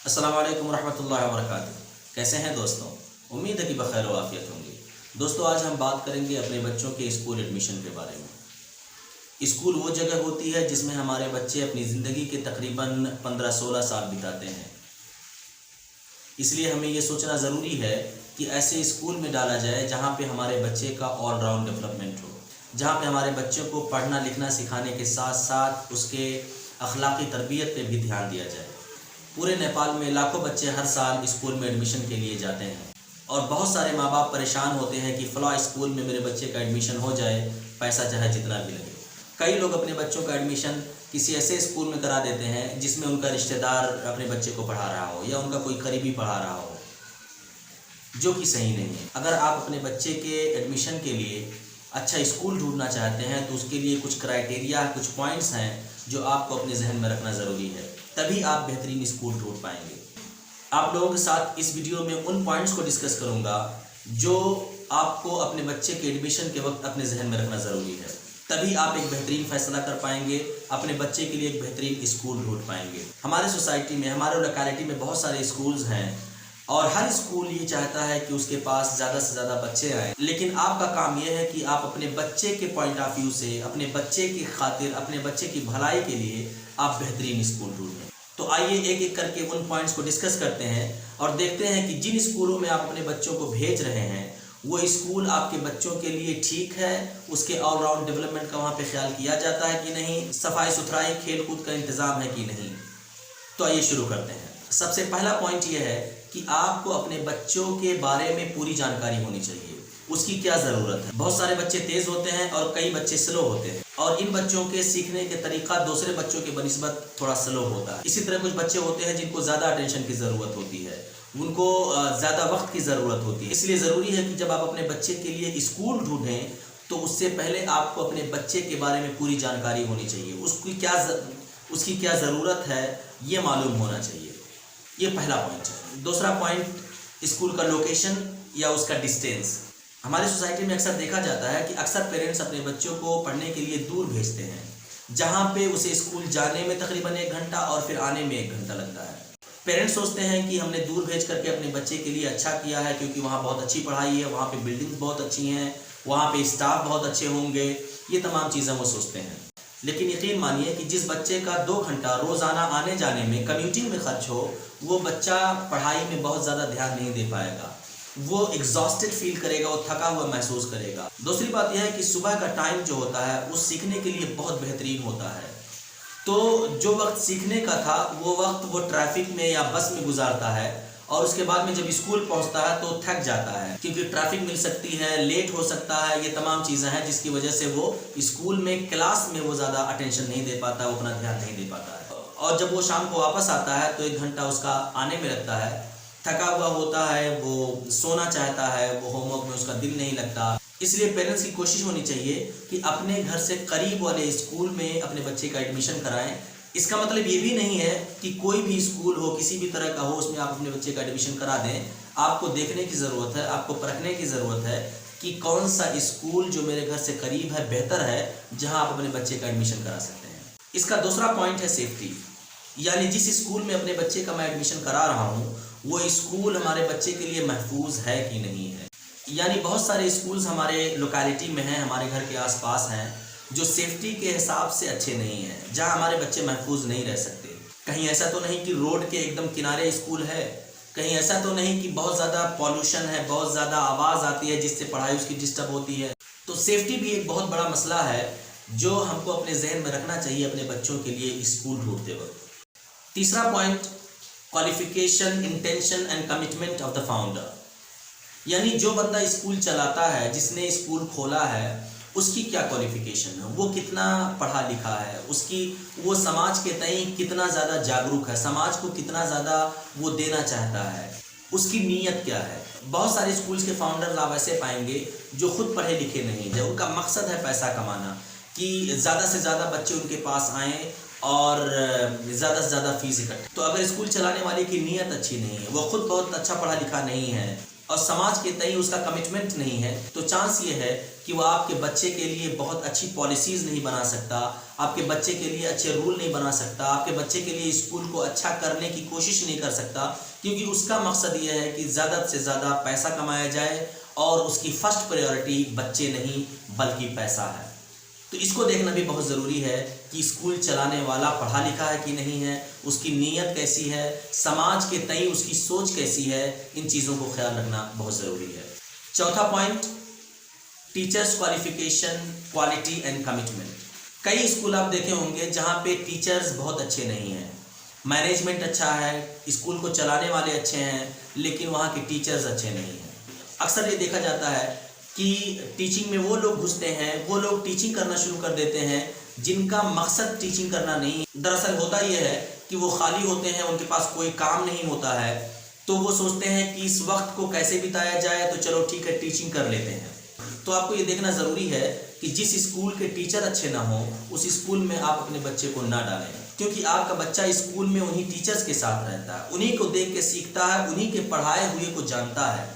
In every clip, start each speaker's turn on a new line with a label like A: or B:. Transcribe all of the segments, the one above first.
A: अस्सलाम वालेकुम रहमतुल्लाहि व बरकातुहू। कैसे हैं दोस्तों? उम्मीद है कि बखैर व आफियत होंगे। दोस्तों, आज हम बात करेंगे अपने बच्चों के स्कूल एडमिशन के बारे में। स्कूल वो जगह होती है जिसमें हमारे बच्चे अपनी ज़िंदगी के तकरीबन 15-16 साल बिताते हैं। इसलिए हमें ये सोचना ज़रूरी है कि ऐसे स्कूल में डाला जाए जहाँ पे हमारे बच्चे का ऑल राउंड डेवलपमेंट हो, जहाँ पे हमारे बच्चों को पढ़ना लिखना सिखाने के साथ साथ उसके अखलाकी तरबियत पे भी ध्यान दिया जाए। पूरे नेपाल में लाखों बच्चे हर साल स्कूल में एडमिशन के लिए जाते हैं और बहुत सारे माँ बाप परेशान होते हैं कि फ़लाँ स्कूल में मेरे बच्चे का एडमिशन हो जाए, पैसा चाहे जितना भी लगे। कई लोग अपने बच्चों का एडमिशन किसी ऐसे स्कूल में करा देते हैं जिसमें उनका रिश्तेदार अपने बच्चे को पढ़ा रहा हो या उनका कोई करीबी पढ़ा रहा हो, जो कि सही नहीं है। अगर आप अपने बच्चे के एडमिशन के लिए अच्छा स्कूल ढूंढना चाहते हैं तो उसके लिए कुछ क्राइटेरिया, कुछ पॉइंट्स हैं जो आपको अपने जहन में रखना ज़रूरी है, तभी आप बेहतरीन स्कूल ढूंढ पाएंगे। आप लोगों के साथ इस वीडियो में उन पॉइंट्स को डिस्कस करूंगा जो आपको अपने बच्चे के एडमिशन के वक्त अपने जहन में रखना ज़रूरी है, तभी आप एक बेहतरीन फ़ैसला कर पाएंगे, अपने बच्चे के लिए एक बेहतरीन स्कूल ढूंढ पाएंगे। हमारे सोसाइटी में, हमारे लोकेलिटी में बहुत सारे स्कूल्स हैं और हर स्कूल ये चाहता है कि उसके पास ज़्यादा से ज़्यादा बच्चे आएँ, लेकिन आपका काम यह है कि आप अपने बच्चे के पॉइंट ऑफ व्यू से, अपने बच्चे की खातिर, अपने बच्चे की भलाई के लिए आप बेहतरीन स्कूल ढूंढें। तो आइए एक एक करके उन पॉइंट्स को डिस्कस करते हैं और देखते हैं कि जिन स्कूलों में आप अपने बच्चों को भेज रहे हैं वो स्कूल आपके बच्चों के लिए ठीक है, उसके ऑलराउंड डेवलपमेंट का वहाँ पे ख्याल किया जाता है कि नहीं, सफाई सुथराई खेल कूद का इंतज़ाम है कि नहीं। तो आइए शुरू करते हैं। सबसे पहला पॉइंट ये है कि आपको अपने बच्चों के बारे में पूरी जानकारी होनी चाहिए, उसकी क्या ज़रूरत है। बहुत सारे बच्चे तेज़ होते हैं और कई बच्चे स्लो होते हैं और इन बच्चों के सीखने के तरीका दूसरे बच्चों के बनिस्बत थोड़ा स्लो होता है। इसी तरह कुछ बच्चे होते हैं जिनको ज़्यादा अटेंशन की ज़रूरत होती है, उनको ज़्यादा वक्त की ज़रूरत होती है। इसलिए ज़रूरी है कि जब आप अपने बच्चे के लिए स्कूल ढूंढें तो उससे पहले आपको अपने बच्चे के बारे में पूरी जानकारी होनी चाहिए, उसकी क्या ज़रूरत है ये मालूम होना चाहिए। ये पहला पॉइंट है। दूसरा पॉइंट, स्कूल का लोकेशन या उसका डिस्टेंस। हमारी सोसाइटी में अक्सर देखा जाता है कि अक्सर पेरेंट्स अपने बच्चों को पढ़ने के लिए दूर भेजते हैं, जहाँ पे उसे स्कूल जाने में तकरीबन 1 घंटा और फिर आने में 1 घंटा लगता है। पेरेंट्स सोचते हैं कि हमने दूर भेज करके अपने बच्चे के लिए अच्छा किया है क्योंकि वहाँ बहुत अच्छी पढ़ाई है, वहाँ पे बिल्डिंग्स बहुत अच्छी हैं, वहाँ पे स्टाफ बहुत अच्छे होंगे, ये तमाम चीज़ें वो सोचते हैं। लेकिन यकीन मानिए कि जिस बच्चे का 2 घंटा रोज़ाना आने जाने में, कम्यूटिंग में खर्च हो, वो बच्चा पढ़ाई में बहुत ज़्यादा ध्यान नहीं दे पाएगा, वो एग्जॉस्टेड फील करेगा, वो थका हुआ महसूस करेगा। दूसरी बात यह है कि सुबह का टाइम जो होता है वो सीखने के लिए बहुत बेहतरीन होता है। तो जो वक्त सीखने का था वो वक्त वो ट्रैफिक में या बस में गुजारता है और उसके बाद में जब स्कूल पहुंचता है तो थक जाता है क्योंकि ट्रैफिक मिल सकती है, लेट हो सकता है, ये तमाम चीज़ें हैं जिसकी वजह से वो स्कूल में, क्लास में वो ज़्यादा अटेंशन नहीं दे पाता, वो अपना ध्यान नहीं दे पाता है। और जब वो शाम को वापस आता है तो 1 घंटा उसका आने में लगता है, थका हुआ होता है, वो सोना चाहता है, वो होमवर्क में उसका दिल नहीं लगता। इसलिए पेरेंट्स की कोशिश होनी चाहिए कि अपने घर से करीब वाले स्कूल में अपने बच्चे का एडमिशन कराएं। इसका मतलब ये भी नहीं है कि कोई भी स्कूल हो, किसी भी तरह का हो, उसमें आप अपने बच्चे का एडमिशन करा दें। आपको देखने की ज़रूरत है, आपको परखने की ज़रूरत है कि कौन सा स्कूल जो मेरे घर से करीब है, बेहतर है, जहाँ आप अपने बच्चे का एडमिशन करा सकते हैं। इसका दूसरा पॉइंट है सेफ्टी, यानी जिस स्कूल में अपने बच्चे का मैं एडमिशन करा रहा हूँ वो स्कूल हमारे बच्चे के लिए महफूज है कि नहीं है। यानी बहुत सारे स्कूल्स हमारे लोकेलिटी में हैं, हमारे घर के आसपास हैं, जो सेफ्टी के हिसाब से अच्छे नहीं हैं, जहां हमारे बच्चे महफूज नहीं रह सकते। कहीं ऐसा तो नहीं कि रोड के एकदम किनारे स्कूल है, कहीं ऐसा तो नहीं कि बहुत ज़्यादा पॉल्यूशन है, बहुत ज़्यादा आवाज़ आती है जिससे पढ़ाई उसकी डिस्टर्ब होती है। तो सेफ्टी भी एक बहुत बड़ा मसला है जो हमको अपने जहन में रखना चाहिए अपने बच्चों के लिए स्कूल ढूंढते वक्त। तीसरा point, qualification, intention and commitment of the founder. यानी जो बंदा स्कूल चलाता है, जिसने स्कूल खोला है, उसकी क्या क्वालिफिकेशन है, वो कितना पढ़ा लिखा है, वो समाज के तई कितना ज़्यादा जागरूक है, समाज को कितना ज़्यादा वो देना चाहता है, उसकी नीयत क्या है। बहुत सारे स्कूल्स के फाउंडर्स आप ऐसे पाएंगे जो खुद पढ़े लिखे नहीं है, उनका मकसद है पैसा कमाना, कि ज़्यादा से ज़्यादा बच्चे उनके पास आएँ और ज़्यादा से ज़्यादा फीस इकट्ठा। तो अगर स्कूल चलाने वाले की नीयत अच्छी नहीं है, वो खुद बहुत अच्छा पढ़ा लिखा नहीं है और समाज के तई उसका कमिटमेंट नहीं है, तो चांस ये है कि वो आपके बच्चे के लिए बहुत अच्छी पॉलिसीज़ नहीं बना सकता, आपके बच्चे के लिए अच्छे रूल नहीं बना सकता, आपके बच्चे के लिए स्कूल को अच्छा करने की कोशिश नहीं कर सकता, क्योंकि उसका मकसद ये है कि ज़्यादा से ज़्यादा पैसा कमाया जाए और उसकी फर्स्ट प्रायोरिटी बच्चे नहीं बल्कि पैसा है। तो इसको देखना भी बहुत ज़रूरी है कि स्कूल चलाने वाला पढ़ा लिखा है कि नहीं है, उसकी नीयत कैसी है, समाज के तई उसकी सोच कैसी है, इन चीज़ों को ख्याल रखना बहुत ज़रूरी है। चौथा point, teachers qualification, quality and commitment. कई स्कूल आप देखे होंगे जहाँ पे टीचर्स बहुत अच्छे नहीं हैं, मैनेजमेंट अच्छा है, स्कूल को चलाने वाले अच्छे हैं, लेकिन वहाँ के टीचर्स अच्छे नहीं हैं। अक्सर ये देखा जाता है कि टीचिंग में वो लोग घुसते हैं, वो लोग टीचिंग करना शुरू कर देते हैं जिनका मकसद टीचिंग करना नहीं। दरअसल होता ये है कि वो खाली होते हैं, उनके पास कोई काम नहीं होता है, तो वो सोचते हैं कि इस वक्त को कैसे बिताया जाए, तो चलो ठीक है टीचिंग कर लेते हैं। तो आपको ये देखना ज़रूरी है कि जिस स्कूल के टीचर अच्छे ना हो उस स्कूल में आप अपने बच्चे को ना डालें, क्योंकि आपका बच्चा स्कूल में उन्हीं टीचर्स के साथ रहता है, उन्हीं को देख के सीखता है, उन्हीं के पढ़ाए हुए को जानता है।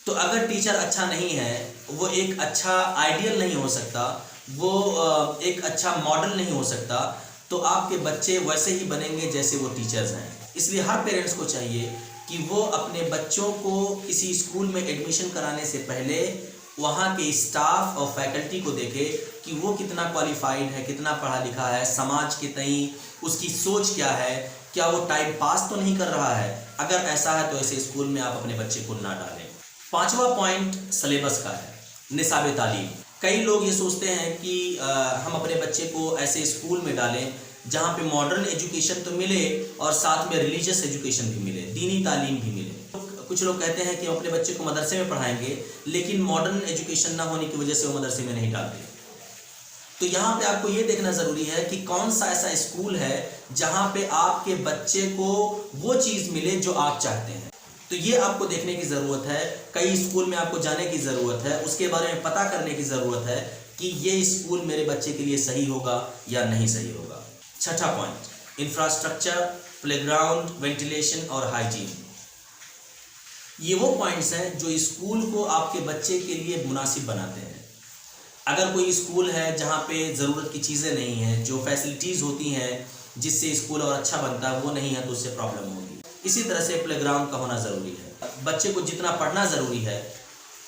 A: तो अगर टीचर अच्छा नहीं है, वो एक अच्छा आइडियल नहीं हो सकता, वो एक अच्छा मॉडल नहीं हो सकता, तो आपके बच्चे वैसे ही बनेंगे जैसे वो टीचर्स हैं। इसलिए हर पेरेंट्स को चाहिए कि वो अपने बच्चों को किसी स्कूल में एडमिशन कराने से पहले वहाँ के स्टाफ और फैकल्टी को देखे कि वो कितना क्वालिफाइड है, कितना पढ़ा लिखा है, समाज के तई उसकी सोच क्या है, क्या वो टाइम पास तो नहीं कर रहा है। अगर ऐसा है तो ऐसे स्कूल में आप अपने बच्चे को ना डालें। पांचवा पॉइंट सिलेबस का है, निसाब तालीम। कई लोग ये सोचते हैं कि हम अपने बच्चे को ऐसे स्कूल में डालें जहाँ पे मॉडर्न एजुकेशन तो मिले और साथ में रिलीजियस एजुकेशन भी मिले, दीनी तालीम भी मिले। कुछ लोग कहते हैं कि हम अपने बच्चे को मदरसे में पढ़ाएंगे, लेकिन मॉडर्न एजुकेशन ना होने की वजह से वो मदरसे में नहीं डालते। तो यहाँ पे आपको ये देखना ज़रूरी है कि कौन सा ऐसा स्कूल है जहाँ पे आपके बच्चे को वो चीज़ मिले जो आप चाहते हैं। तो ये आपको देखने की ज़रूरत है, कई स्कूल में आपको जाने की ज़रूरत है, उसके बारे में पता करने की ज़रूरत है कि ये स्कूल मेरे बच्चे के लिए सही होगा या नहीं सही होगा। छठा पॉइंट, इंफ्रास्ट्रक्चर, प्लेग्राउंड, वेंटिलेशन और हाइजीन। ये वो पॉइंट्स हैं जो स्कूल को आपके बच्चे के लिए मुनासिब बनाते हैं। अगर कोई स्कूल है जहाँ पे ज़रूरत की चीज़ें नहीं हैं, जो फैसिलिटीज़ होती हैं जिससे स्कूल और अच्छा बनता है वो नहीं है, तो उससे प्रॉब्लम होगी। इसी तरह से प्लेग्राउंड का होना ज़रूरी है। बच्चे को जितना पढ़ना ज़रूरी है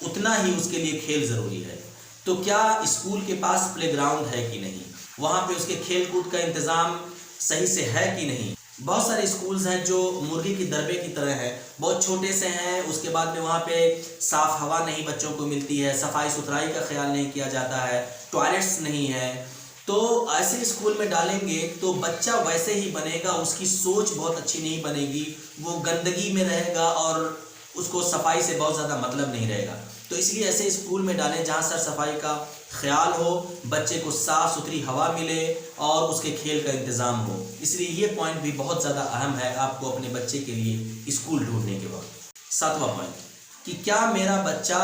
A: उतना ही उसके लिए खेल ज़रूरी है। तो क्या स्कूल के पास प्लेग्राउंड है कि नहीं, वहाँ पे उसके खेल कूद का इंतज़ाम सही से है कि नहीं। बहुत सारे स्कूल्स हैं जो मुर्गी की दरबे की तरह हैं, बहुत छोटे से हैं, उसके बाद में वहाँ पे साफ़ हवा नहीं बच्चों को मिलती है, सफाई सुथराई का ख्याल नहीं किया जाता है, टॉयलेट्स नहीं है। तो ऐसे स्कूल में डालेंगे तो बच्चा वैसे ही बनेगा, उसकी सोच बहुत अच्छी नहीं बनेगी, वो गंदगी में रहेगा और उसको सफाई से बहुत ज़्यादा मतलब नहीं रहेगा। तो इसलिए ऐसे स्कूल में डालें जहाँ सर सफाई का ख्याल हो, बच्चे को साफ़ सुथरी हवा मिले और उसके खेल का इंतज़ाम हो। इसलिए ये पॉइंट भी बहुत ज़्यादा अहम है आपको अपने बच्चे के लिए स्कूल ढूंढने के वक्त। सातवां पॉइंट कि क्या मेरा बच्चा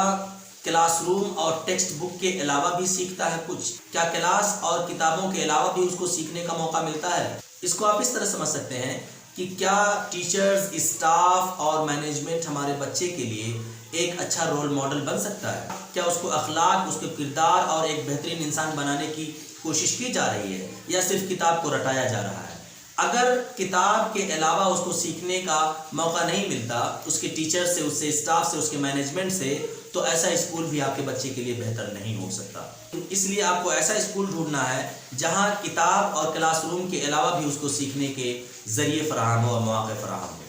A: क्लासरूम और टेक्स्ट बुक के अलावा भी सीखता है कुछ, क्या क्लास और किताबों के अलावा भी उसको सीखने का मौका मिलता है। इसको आप इस तरह समझ सकते हैं कि क्या टीचर्स, स्टाफ और मैनेजमेंट हमारे बच्चे के लिए एक अच्छा रोल मॉडल बन सकता है। क्या उसको अखलाक, उसके किरदार और एक बेहतरीन इंसान बनाने की कोशिश की जा रही है या सिर्फ किताब को रटाया जा रहा है। अगर किताब के अलावा उसको सीखने का मौका नहीं मिलता उसके टीचर से, उससे स्टाफ से, उसके मैनेजमेंट से, तो ऐसा स्कूल भी आपके बच्चे के लिए बेहतर नहीं हो सकता। इसलिए आपको ऐसा स्कूल ढूंढना है जहां किताब और क्लासरूम के अलावा भी उसको सीखने के ज़रिए फराहम हो और मौके फराहम हो,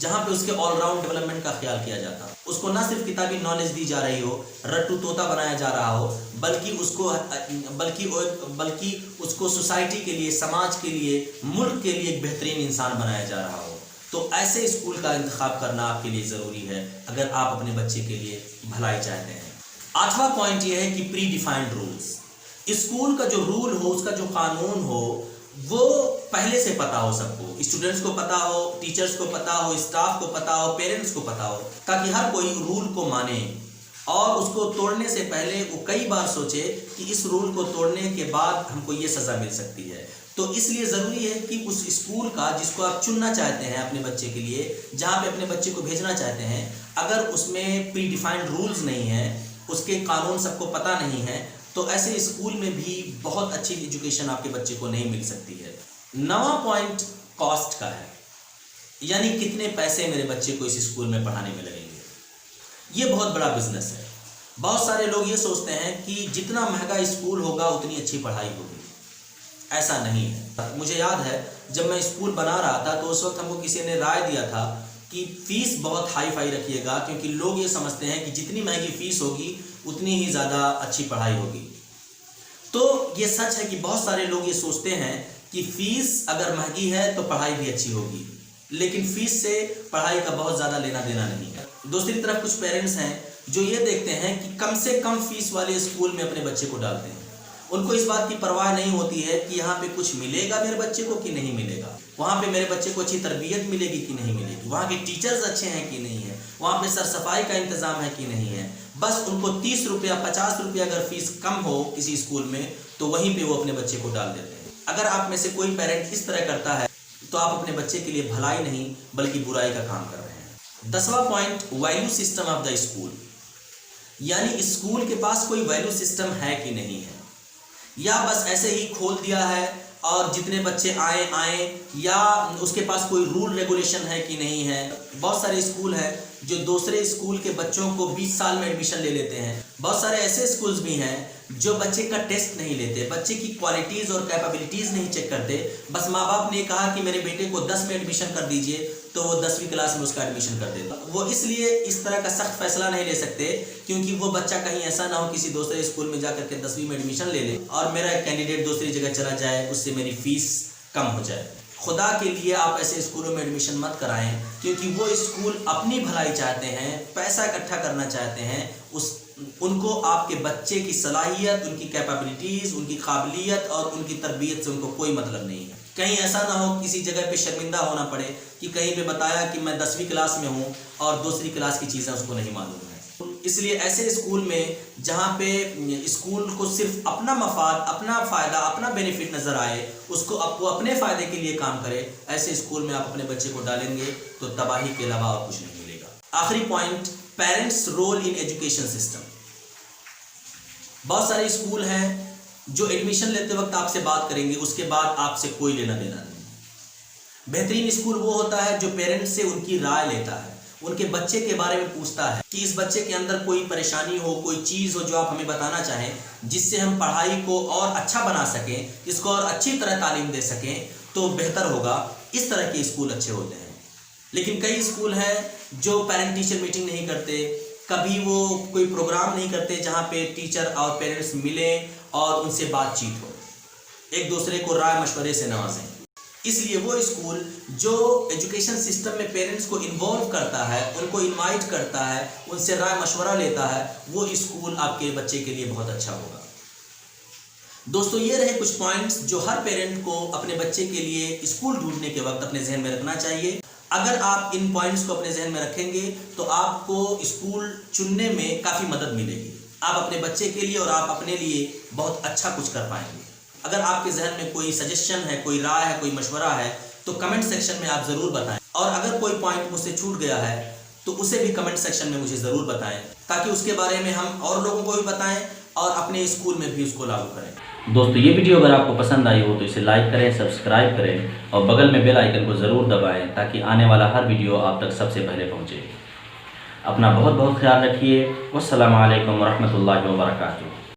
A: जहाँ पे उसके ऑलराउंड डेवलपमेंट का ख्याल किया जाता हो। उसको ना सिर्फ किताबी नॉलेज दी जा रही हो, रट्टू तोता बनाया जा रहा हो, बल्कि उसको सोसाइटी के लिए, समाज के लिए, मुल्क के लिए एक बेहतरीन इंसान बनाया जा रहा हो। तो ऐसे स्कूल का इंतखाब करना आपके लिए ज़रूरी है अगर आप अपने बच्चे के लिए भलाई चाहते हैं। आठवां पॉइंट ये है कि प्री डिफाइंड रूल्स। स्कूल का जो रूल हो, उसका जो कानून हो, वो पहले से पता हो सबको, स्टूडेंट्स को पता हो, टीचर्स को पता हो, स्टाफ को पता हो, पेरेंट्स को पता हो, ताकि हर कोई रूल को माने और उसको तोड़ने से पहले वो कई बार सोचे कि इस रूल को तोड़ने के बाद हमको ये सज़ा मिल सकती है। तो इसलिए ज़रूरी है कि उस स्कूल का जिसको आप चुनना चाहते हैं अपने बच्चे के लिए, जहाँ पे अपने बच्चे को भेजना चाहते हैं, अगर उसमें प्री डिफाइंड रूल्स नहीं हैं, उसके कानून सबको पता नहीं है, तो ऐसे स्कूल में भी बहुत अच्छी एजुकेशन आपके बच्चे को नहीं मिल सकती है। 9वां पॉइंट कॉस्ट का है, यानी कितने पैसे मेरे बच्चे को इस स्कूल में पढ़ाने में लगेंगे। ये बहुत बड़ा बिजनेस है। बहुत सारे लोग ये सोचते हैं कि जितना महंगा स्कूल होगा उतनी अच्छी पढ़ाई होगी। ऐसा नहीं है। मुझे याद है जब मैं स्कूल बना रहा था तो उस वक्त हमको किसी ने राय दिया था कि फ़ीस बहुत हाई फाई रखिएगा, क्योंकि लोग ये समझते हैं कि जितनी महंगी फ़ीस होगी उतनी ही ज़्यादा अच्छी पढ़ाई होगी। तो ये सच है कि बहुत सारे लोग ये सोचते हैं कि फ़ीस अगर महंगी है तो पढ़ाई भी अच्छी होगी, लेकिन फ़ीस से पढ़ाई का बहुत ज़्यादा लेना देना नहीं है। दूसरी तरफ कुछ पेरेंट्स हैं जो ये देखते हैं कि कम से कम फ़ीस वाले स्कूल में अपने बच्चे को डालते हैं। उनको इस बात की परवाह नहीं होती है कि यहाँ पे कुछ मिलेगा मेरे बच्चे को कि नहीं मिलेगा, वहाँ पे मेरे बच्चे को अच्छी तरबियत मिलेगी कि नहीं मिलेगी, वहाँ के टीचर्स अच्छे हैं कि नहीं है, वहाँ पे सर सफाई का इंतज़ाम है कि नहीं है। बस उनको 30 रुपया 50 रुपया अगर फीस कम हो किसी स्कूल में तो वहीं पर वो अपने बच्चे को डाल देते हैं। अगर आप में से कोई पेरेंट इस तरह करता है तो आप अपने बच्चे के लिए भलाई नहीं बल्कि बुराई का काम कर रहे हैं। 10वां point, value system of the school, यानी स्कूल के पास कोई वैल्यू सिस्टम है कि नहीं है, या बस ऐसे ही खोल दिया है और जितने बच्चे आए, या उसके पास कोई रूल रेगुलेशन है कि नहीं है। बहुत सारे स्कूल हैं जो दूसरे स्कूल के बच्चों को 20 साल में एडमिशन ले लेते हैं। बहुत सारे ऐसे स्कूल्स भी हैं जो बच्चे का टेस्ट नहीं लेते, बच्चे की क्वालिटीज़ और कैपेबिलिटीज़ नहीं चेक करते। बस माँ बाप ने कहा कि मेरे बेटे को 10 में एडमिशन कर दीजिए तो वो 10वीं क्लास में उसका एडमिशन कर देता। वो इसलिए इस तरह का सख्त फैसला नहीं ले सकते क्योंकि वो बच्चा कहीं ऐसा ना हो किसी दूसरे स्कूल में जा करके 10वीं में एडमिशन ले ले और मेरा कैंडिडेट दूसरी जगह चला जाए, उससे मेरी फ़ीस कम हो जाए। खुदा के लिए आप ऐसे स्कूलों में एडमिशन मत कराएं, क्योंकि वो स्कूल अपनी भलाई चाहते हैं, पैसा इकट्ठा करना चाहते हैं। उनको आपके बच्चे की सलाहियत, उनकी कैपेबिलिटीज़, उनकी काबिलियत और उनकी तरबियत से उनको कोई मतलब नहीं है। कहीं ऐसा ना हो किसी जगह पे शर्मिंदा होना पड़े कि कहीं पे बताया कि मैं 10वीं क्लास में हूँ और दूसरी क्लास की चीज़ें उसको नहीं मालूम है। इसलिए ऐसे स्कूल में जहाँ पे स्कूल को सिर्फ अपना मफाद, अपना फ़ायदा, अपना बेनिफिट नज़र आए, उसको वो अपने फ़ायदे के लिए काम करे, ऐसे स्कूल में आप अपने बच्चे को डालेंगे तो तबाही के अलावा और कुछ नहीं मिलेगा। आखिरी point, parents role in education system. बहुत सारे स्कूल हैं जो एडमिशन लेते वक्त आपसे बात करेंगे, उसके बाद आपसे कोई लेना देना नहीं। बेहतरीन स्कूल वो होता है जो पेरेंट्स से उनकी राय लेता है, उनके बच्चे के बारे में पूछता है कि इस बच्चे के अंदर कोई परेशानी हो, कोई चीज़ हो जो आप हमें बताना चाहें जिससे हम पढ़ाई को और अच्छा बना सकें, इसको और अच्छी तरह तालीम दे सकें तो बेहतर होगा। इस तरह के स्कूल अच्छे होते हैं। लेकिन कई स्कूल हैं जो पेरेंट टीचर मीटिंग नहीं करते, कभी वो कोई प्रोग्राम नहीं करते जहाँ पे टीचर और पेरेंट्स मिलें और उनसे बातचीत हो, एक दूसरे को राय मशवरे से नवाजें। इसलिए वो स्कूल जो एजुकेशन सिस्टम में पेरेंट्स को इन्वॉल्व करता है, उनको इनवाइट करता है, उनसे राय मशवरा लेता है, वो स्कूल आपके बच्चे के लिए बहुत अच्छा होगा। दोस्तों, ये रहे कुछ पॉइंट्स जो हर पेरेंट को अपने बच्चे के लिए स्कूल ढूंढने के वक्त अपने जहन में रखना चाहिए। अगर आप इन पॉइंट्स को अपने जहन में रखेंगे तो आपको स्कूल चुनने में काफ़ी मदद मिलेगी। आप अपने बच्चे के लिए और आप अपने लिए बहुत अच्छा कुछ कर पाएंगे। अगर आपके जहन में कोई सजेशन है, कोई राय है, कोई मशवरा है तो कमेंट सेक्शन में आप ज़रूर बताएं। और अगर कोई पॉइंट मुझसे छूट गया है तो उसे भी कमेंट सेक्शन में मुझे ज़रूर बताएं, ताकि उसके बारे में हम और लोगों को भी बताएं और अपने स्कूल में भी उसको लागू करें।
B: दोस्तों, ये वीडियो अगर आपको पसंद आई हो तो इसे लाइक करें, सब्सक्राइब करें और बगल में बेल आइकन को ज़रूर दबाएं ताकि आने वाला हर वीडियो आप तक सबसे पहले पहुंचे। अपना बहुत बहुत ख्याल रखिए। वस्सलामु अलैकुम वरहमतुल्लाहि वबरकातुहू।